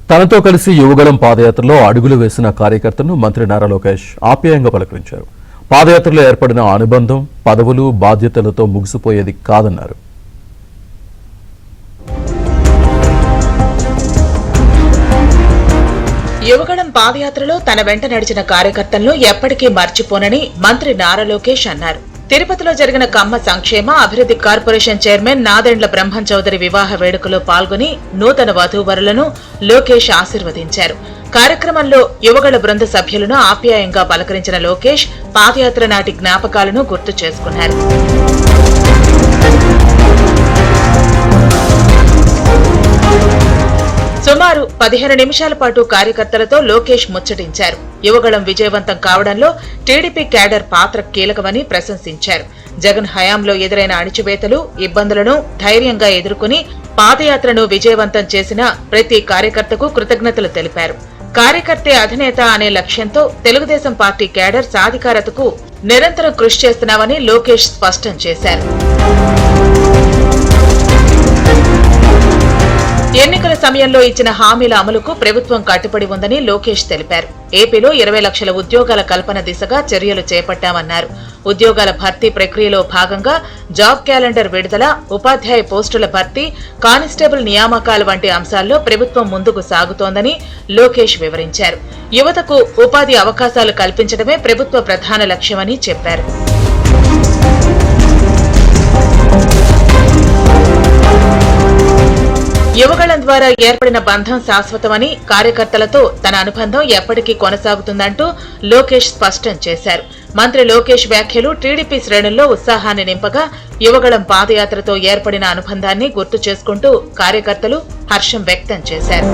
తనతో కలిసి యువగళం పాదయాత్రలో అడుగులు వేసిన కార్యకర్తలను మంత్రి నారా లోకేష్ ఆప్యాయంగా పలకరించారు. పాదయాత్రలో ఏర్పడిన అనుబంధం పదవులు బాధ్యతలతో ముగిసిపోయేది కాదన్నారు. యువగళం పాదయాత్రలో తన వెంట నడిచిన కార్యకర్తలను ఎప్పటికీ మర్చిపోనని మంత్రి నారా లోకేష్ అన్నారు. తిరుపతిలో జరిగిన కమ్మ సంక్షేమ అభివృద్ధి కార్పొరేషన్ చైర్మన్ నాదెండ్ల బ్రహ్మం చౌదరి వివాహ వేడుకలో పాల్గొని నూతన వధూవరులను లోకేష్ ఆశీర్వదించారు. కార్యక్రమంలో యువగళ బృంద సభ్యులను ఆప్యాయంగా పలకరించిన లోకేష్ పాదయాత్ర నాటి జ్ఞాపకాలను గుర్తు చేసుకున్నారు. సుమారు 15 నిమిషాల పాటు కార్యకర్తలతో లోకేష్ ముచ్చటించారు. యువగళం విజయవంతం కావడంలో టీడీపీ క్యాడర్ పాత్ర కీలకమని ప్రశంసించారు. జగన్ హయాంలో ఎదురైన అణిచివేతలు, ఇబ్బందులను ధైర్యంగా ఎదుర్కొని పాదయాత్రను విజయవంతం చేసిన ప్రతి కార్యకర్తకు కృతజ్ఞతలు తెలిపారు. కార్యకర్తే అధినేత అనే లక్ష్యంతో తెలుగుదేశం పార్టీ క్యాడర్ సాధికారతకు నిరంతరం కృషి చేస్తున్నామని లోకేష్ స్పష్టం చేశారు. ఎన్నికల సమయంలో ఇచ్చిన హామీల అమలుకు ప్రభుత్వం కట్టుబడి ఉందని లోకేష్ తెలిపారు. ఏపీలో 20 లక్షల ఉద్యోగాల కల్పన దిశగా చర్యలు చేపట్టామన్నారు. ఉద్యోగాల భర్తీ ప్రక్రియలో భాగంగా జాబ్ క్యాలెండర్ విడుదల, ఉపాధ్యాయ పోస్టుల భర్తీ, కానిస్టేబుల్ నియామకాలు వంటి అంశాల్లో ప్రభుత్వం ముందుకు సాగుతోందని లోకేష్ వివరించారు. యువతకు ఉపాధి అవకాశాలు కల్పించడమే ప్రభుత్వ ప్రధాన లక్ష్యమని చెప్పారు. యువగళం ద్వారా ఏర్పడిన బంధం శాశ్వతమని, కార్యకర్తలతో తన అనుబంధం ఎప్పటికీ కొనసాగుతుందంటూ లోకేష్ స్పష్టం చేశారు. మంత్రి లోకేష్ వ్యాఖ్యలు టీడీపీ శ్రేణుల్లో ఉత్సాహాన్ని నింపగా యువగళం పాదయాత్రతో ఏర్పడిన అనుబంధాన్ని గుర్తు చేసుకుంటూ కార్యకర్తలు హర్షం వ్యక్తం చేశారు.